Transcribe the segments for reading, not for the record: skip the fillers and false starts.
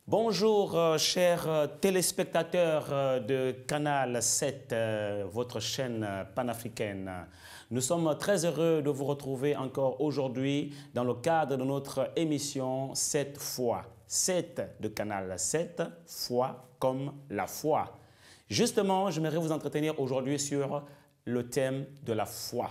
Bonjour, chers téléspectateurs de Canal 7, votre chaîne panafricaine. Nous sommes très heureux de vous retrouver encore aujourd'hui dans le cadre de notre émission 7 fois. 7 de Canal 7, foi comme la foi. Justement, j'aimerais vous entretenir aujourd'hui sur le thème de la foi.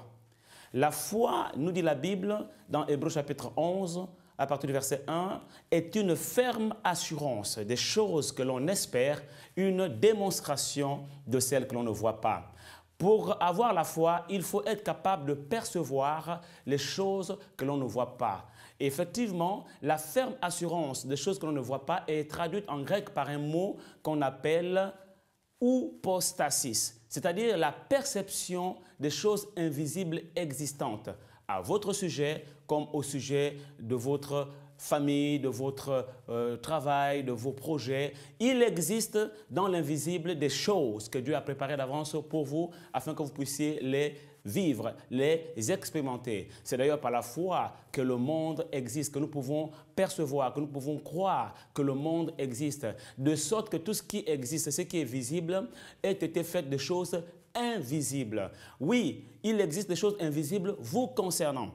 La foi, nous dit la Bible dans Hébreux chapitre 11, à partir du verset 1, est une ferme assurance des choses que l'on espère, une démonstration de celles que l'on ne voit pas. Pour avoir la foi, il faut être capable de percevoir les choses que l'on ne voit pas. Et effectivement, la ferme assurance des choses que l'on ne voit pas est traduite en grec par un mot qu'on appelle oupostasis, c'est-à-dire la perception des choses invisibles existantes à votre sujet comme au sujet de votre famille, de votre travail, de vos projets. Il existe dans l'invisible des choses que Dieu a préparées d'avance pour vous afin que vous puissiez les vivre, les expérimenter. C'est d'ailleurs par la foi que le monde existe, que nous pouvons percevoir, que nous pouvons croire que le monde existe, de sorte que tout ce qui existe, ce qui est visible, ait été fait de choses invisibles. Oui, il existe des choses invisibles vous concernant.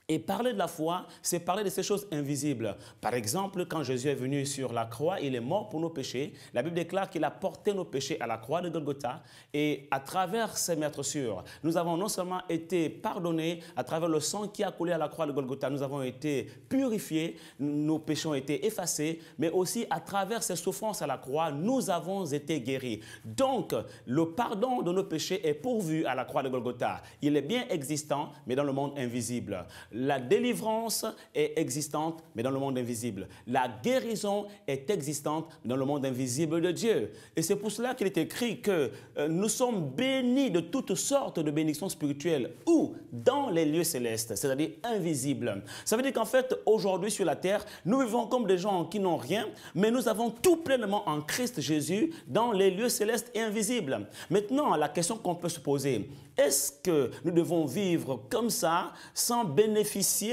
Et parler de la foi, c'est parler de ces choses invisibles. Par exemple, quand Jésus est venu sur la croix, il est mort pour nos péchés. La Bible déclare qu'il a porté nos péchés à la croix de Golgotha. Et à travers ces meurtrissures, nous avons non seulement été pardonnés à travers le sang qui a coulé à la croix de Golgotha, nous avons été purifiés, nos péchés ont été effacés, mais aussi à travers ces souffrances à la croix, nous avons été guéris. Donc, le pardon de nos péchés est pourvu à la croix de Golgotha. Il est bien existant, mais dans le monde invisible. La délivrance est existante, mais dans le monde invisible. La guérison est existante dans le monde invisible de Dieu. Et c'est pour cela qu'il est écrit que nous sommes bénis de toutes sortes de bénédictions spirituelles ou dans les lieux célestes, c'est-à-dire invisibles. Ça veut dire qu'en fait, aujourd'hui sur la terre, nous vivons comme des gens qui n'ont rien, mais nous avons tout pleinement en Christ Jésus dans les lieux célestes et invisibles. Maintenant, la question qu'on peut se poser, est-ce que nous devons vivre comme ça sans bénéficier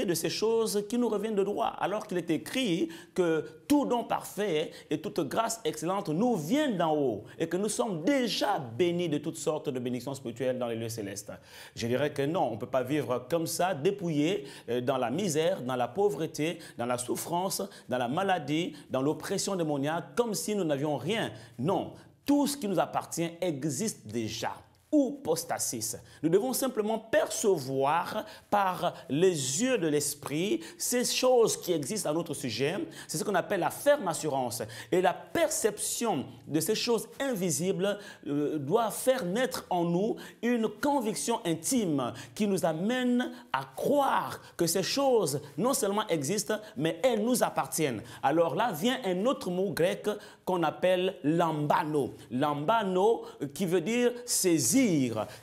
de ces choses qui nous reviennent de droit, alors qu'il est écrit que tout don parfait et toute grâce excellente nous viennent d'en haut et que nous sommes déjà bénis de toutes sortes de bénédictions spirituelles dans les lieux célestes? Je dirais que non, on ne peut pas vivre comme ça, dépouillé dans la misère, dans la pauvreté, dans la souffrance, dans la maladie, dans l'oppression démoniaque, comme si nous n'avions rien. Non, tout ce qui nous appartient existe déjà. Oupostasis. Nous devons simplement percevoir par les yeux de l'esprit ces choses qui existent à notre sujet. C'est ce qu'on appelle la ferme assurance. Et la perception de ces choses invisibles doit faire naître en nous une conviction intime qui nous amène à croire que ces choses non seulement existent, mais elles nous appartiennent. Alors là vient un autre mot grec qu'on appelle lambano. Lambano qui veut dire saisir.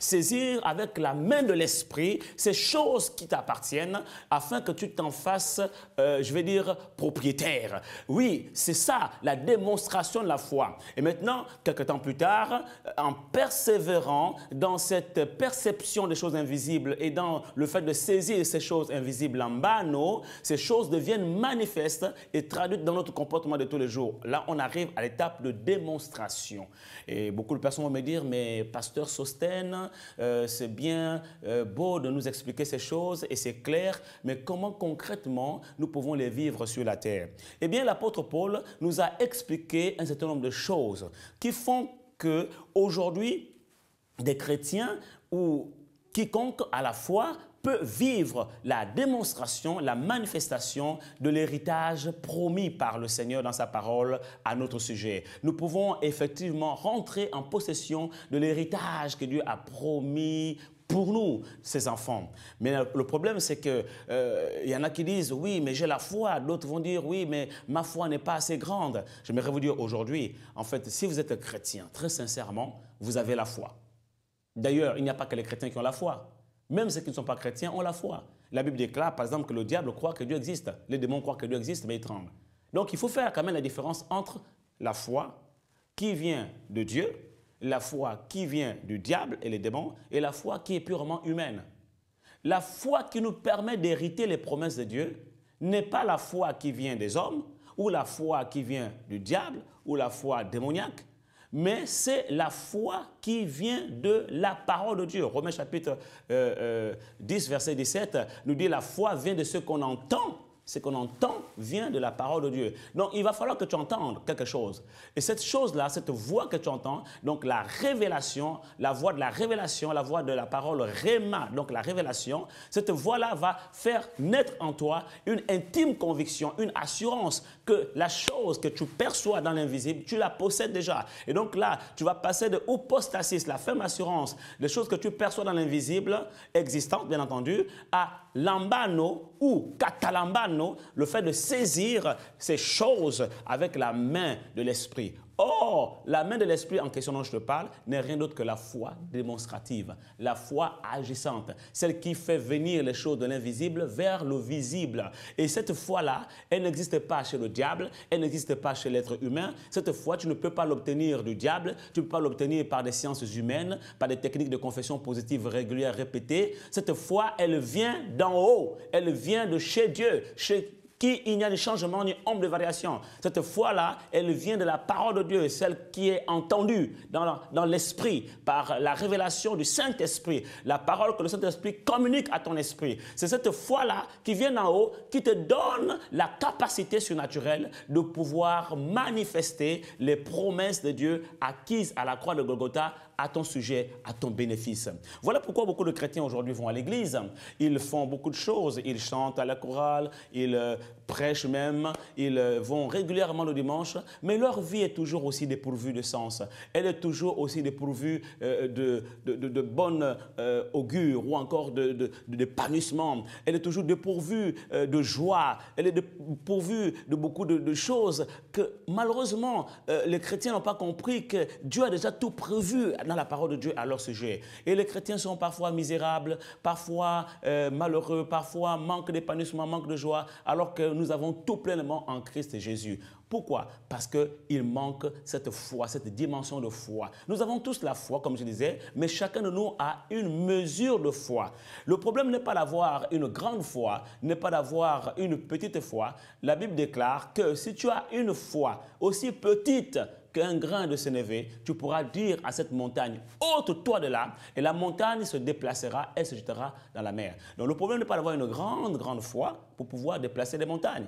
Saisir avec la main de l'esprit ces choses qui t'appartiennent afin que tu t'en fasses, je vais dire, propriétaire. Oui, c'est ça la démonstration de la foi. Et maintenant, quelques temps plus tard, en persévérant dans cette perception des choses invisibles et dans le fait de saisir ces choses invisibles en bano, ces choses deviennent manifestes et traduites dans notre comportement de tous les jours. Là, on arrive à l'étape de démonstration. Et beaucoup de personnes vont me dire, mais pasteur Sostène, c'est bien beau de nous expliquer ces choses et c'est clair, mais comment concrètement nous pouvons les vivre sur la terre? Eh bien, l'apôtre Paul nous a expliqué un certain nombre de choses qui font qu'aujourd'hui, des chrétiens ou quiconque à la foi peut vivre la démonstration, la manifestation de l'héritage promis par le Seigneur dans sa parole à notre sujet. Nous pouvons effectivement rentrer en possession de l'héritage que Dieu a promis pour nous, ses enfants. Mais le problème, c'est qu'il y en a qui disent, oui, mais j'ai la foi. D'autres vont dire, oui, mais ma foi n'est pas assez grande. J'aimerais vous dire aujourd'hui, en fait, si vous êtes chrétien, très sincèrement, vous avez la foi. D'ailleurs, il n'y a pas que les chrétiens qui ont la foi. Même ceux qui ne sont pas chrétiens ont la foi. La Bible déclare, par exemple, que le diable croit que Dieu existe. Les démons croient que Dieu existe, mais ils tremblent. Donc, il faut faire quand même la différence entre la foi qui vient de Dieu, la foi qui vient du diable et les démons, et la foi qui est purement humaine. La foi qui nous permet d'hériter les promesses de Dieu n'est pas la foi qui vient des hommes ou la foi qui vient du diable, ou la foi démoniaque, mais c'est la foi qui vient de la parole de Dieu. Romains chapitre 10, verset 17 nous dit la foi vient de ce qu'on entend. Ce qu'on entend vient de la parole de Dieu. Donc, il va falloir que tu entendes quelque chose. Et cette chose-là, cette voix que tu entends, donc la révélation, la voix de la révélation, la voix de la parole Réma, donc la révélation, cette voix-là va faire naître en toi une intime conviction, une assurance que la chose que tu perçois dans l'invisible, tu la possèdes déjà. Et donc là, tu vas passer de hypostasis, la ferme assurance, des choses que tu perçois dans l'invisible, existantes bien entendu, à lambano ou katalambano, le fait de saisir ces choses avec la main de l'esprit. Or, la main de l'esprit en question dont je te parle n'est rien d'autre que la foi démonstrative, la foi agissante, celle qui fait venir les choses de l'invisible vers le visible. Et cette foi-là, elle n'existe pas chez le diable, elle n'existe pas chez l'être humain. Cette foi, tu ne peux pas l'obtenir du diable, tu ne peux pas l'obtenir par des sciences humaines, par des techniques de confession positive régulières répétées. Cette foi, elle vient d'en haut, elle vient de chez Dieu, chez qui il n'y a ni changement ni ombre de variation. Cette foi-là, elle vient de la parole de Dieu, celle qui est entendue dans l'esprit, par la révélation du Saint-Esprit, la parole que le Saint-Esprit communique à ton esprit. C'est cette foi-là qui vient d'en haut, qui te donne la capacité surnaturelle de pouvoir manifester les promesses de Dieu acquises à la croix de Golgotha à ton sujet, à ton bénéfice. Voilà pourquoi beaucoup de chrétiens aujourd'hui vont à l'église. Ils font beaucoup de choses. Ils chantent à la chorale, ils prêchent même, ils vont régulièrement le dimanche, mais leur vie est toujours aussi dépourvue de sens. Elle est toujours aussi dépourvue de bonne augure ou encore d'épanouissement. Elle est toujours dépourvue de joie. Elle est dépourvue de beaucoup de choses que malheureusement les chrétiens n'ont pas compris que Dieu a déjà tout prévu dans la parole de Dieu à leur sujet. Et les chrétiens sont parfois misérables, parfois malheureux, parfois manquent d'épanouissement, manquent de joie, alors que nous avons tout pleinement en Christ Jésus. Pourquoi? Parce qu'il manque cette foi, cette dimension de foi. Nous avons tous la foi, comme je disais, mais chacun de nous a une mesure de foi. Le problème n'est pas d'avoir une grande foi, n'est pas d'avoir une petite foi. La Bible déclare que si tu as une foi aussi petite qu'un grain de sénévé, tu pourras dire à cette montagne, ôte-toi de là, et la montagne se déplacera et se jettera dans la mer. Donc le problème n'est pas d'avoir une grande foi pour pouvoir déplacer des montagnes.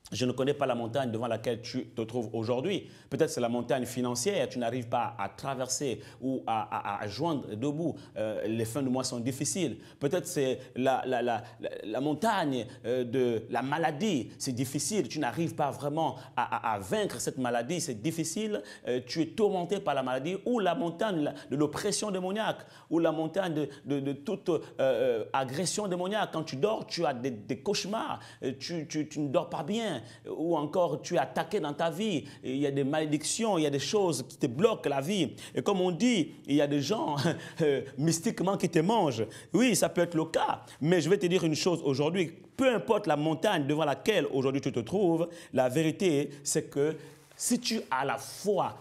Je ne connais pas la montagne devant laquelle tu te trouves aujourd'hui. Peut-être c'est la montagne financière, tu n'arrives pas à traverser ou à joindre deux bouts. Les fins de mois sont difficiles. Peut-être c'est la montagne de la maladie, c'est difficile. Tu n'arrives pas vraiment à vaincre cette maladie, c'est difficile. Tu es tourmenté par la maladie ou la montagne de l'oppression démoniaque ou la montagne de toute agression démoniaque. Quand tu dors, tu as des cauchemars, tu ne dors pas bien. Ou encore tu es attaqué dans ta vie, il y a des malédictions, il y a des choses qui te bloquent la vie. Et comme on dit, il y a des gens mystiquement qui te mangent. Oui, ça peut être le cas, mais je vais te dire une chose aujourd'hui, peu importe la montagne devant laquelle aujourd'hui tu te trouves, la vérité c'est que si tu as la foi,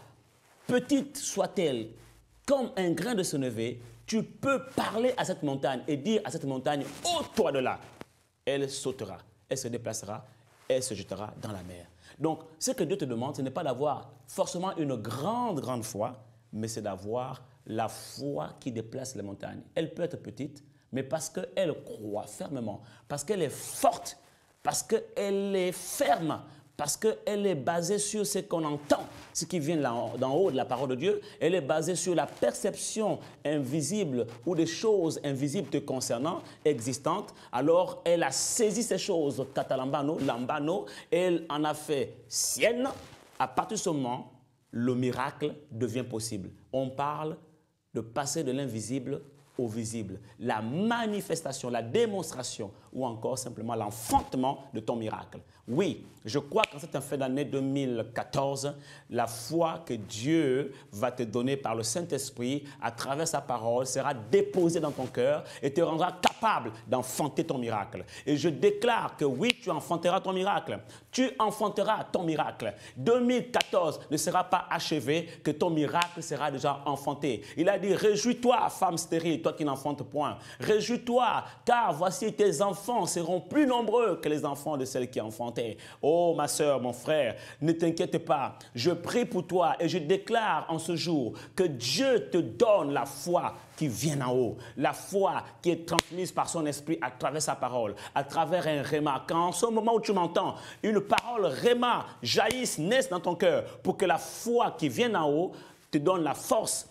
petite soit-elle, comme un grain de sénévé, tu peux parler à cette montagne et dire à cette montagne, ôte-toi de là. Elle sautera, elle se déplacera, elle se jettera dans la mer. Donc, ce que Dieu te demande, ce n'est pas d'avoir forcément une grande foi, mais c'est d'avoir la foi qui déplace les montagnes. Elle peut être petite, mais parce qu'elle croit fermement, parce qu'elle est forte, parce qu'elle est ferme, parce qu'elle est basée sur ce qu'on entend, ce qui vient d'en haut de la parole de Dieu. Elle est basée sur la perception invisible ou des choses invisibles te concernant, existantes. Alors, elle a saisi ces choses, katalambano, lambano, elle en a fait sienne. À partir de ce moment, le miracle devient possible. On parle de passer de l'invisible au visible, la manifestation, la démonstration ou encore simplement l'enfantement de ton miracle. Oui, je crois qu'en cette fin d'année 2014, la foi que Dieu va te donner par le Saint-Esprit à travers sa parole sera déposée dans ton cœur et te rendra capable d'enfanter ton miracle. Et je déclare que oui, tu enfanteras ton miracle. Tu enfanteras ton miracle. 2014 ne sera pas achevé que ton miracle sera déjà enfanté. Il a dit, réjouis-toi, femme stérile, toi qui n'enfantes point. Réjouis-toi, car voici tes enfants seront plus nombreux que les enfants de celles qui enfantaient. Oh ma soeur, mon frère, ne t'inquiète pas. Je prie pour toi et je déclare en ce jour que Dieu te donne la foi qui vient en haut, la foi qui est transmise par son esprit à travers sa parole, à travers un réma. Quand en ce moment où tu m'entends, une parole réma jaillisse, naisse dans ton cœur pour que la foi qui vient en haut te donne la force,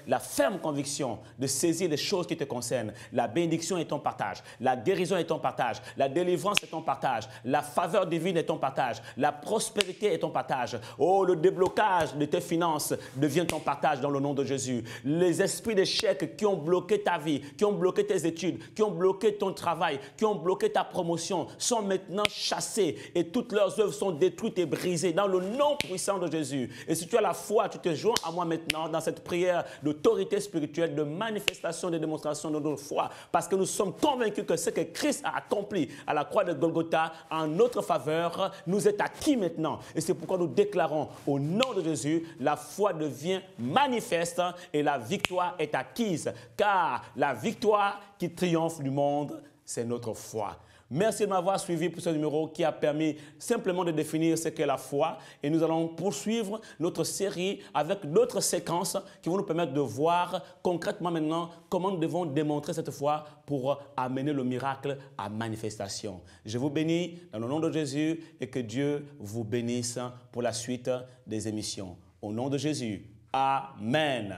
la ferme conviction de saisir les choses qui te concernent. La bénédiction est ton partage, la guérison est ton partage, la délivrance est ton partage, la faveur divine est ton partage, la prospérité est ton partage. Oh, le déblocage de tes finances devient ton partage dans le nom de Jésus. Les esprits d'échec qui ont bloqué ta vie, qui ont bloqué tes études, qui ont bloqué ton travail, qui ont bloqué ta promotion, sont maintenant chassés et toutes leurs œuvres sont détruites et brisées dans le nom puissant de Jésus. Et si tu as la foi, tu te joins à moi maintenant dans cette prière d'autorité spirituelle, de manifestation, de démonstration de notre foi, parce que nous sommes convaincus que ce que Christ a accompli à la croix de Golgotha en notre faveur nous est acquis maintenant. Et c'est pourquoi nous déclarons au nom de Jésus, la foi devient manifeste et la victoire est acquise, car la victoire qui triomphe du monde, c'est notre foi. Merci de m'avoir suivi pour ce numéro qui a permis simplement de définir ce qu'est la foi. Et nous allons poursuivre notre série avec d'autres séquences qui vont nous permettre de voir concrètement maintenant comment nous devons démontrer cette foi pour amener le miracle à manifestation. Je vous bénis dans le nom de Jésus et que Dieu vous bénisse pour la suite des émissions. Au nom de Jésus, Amen.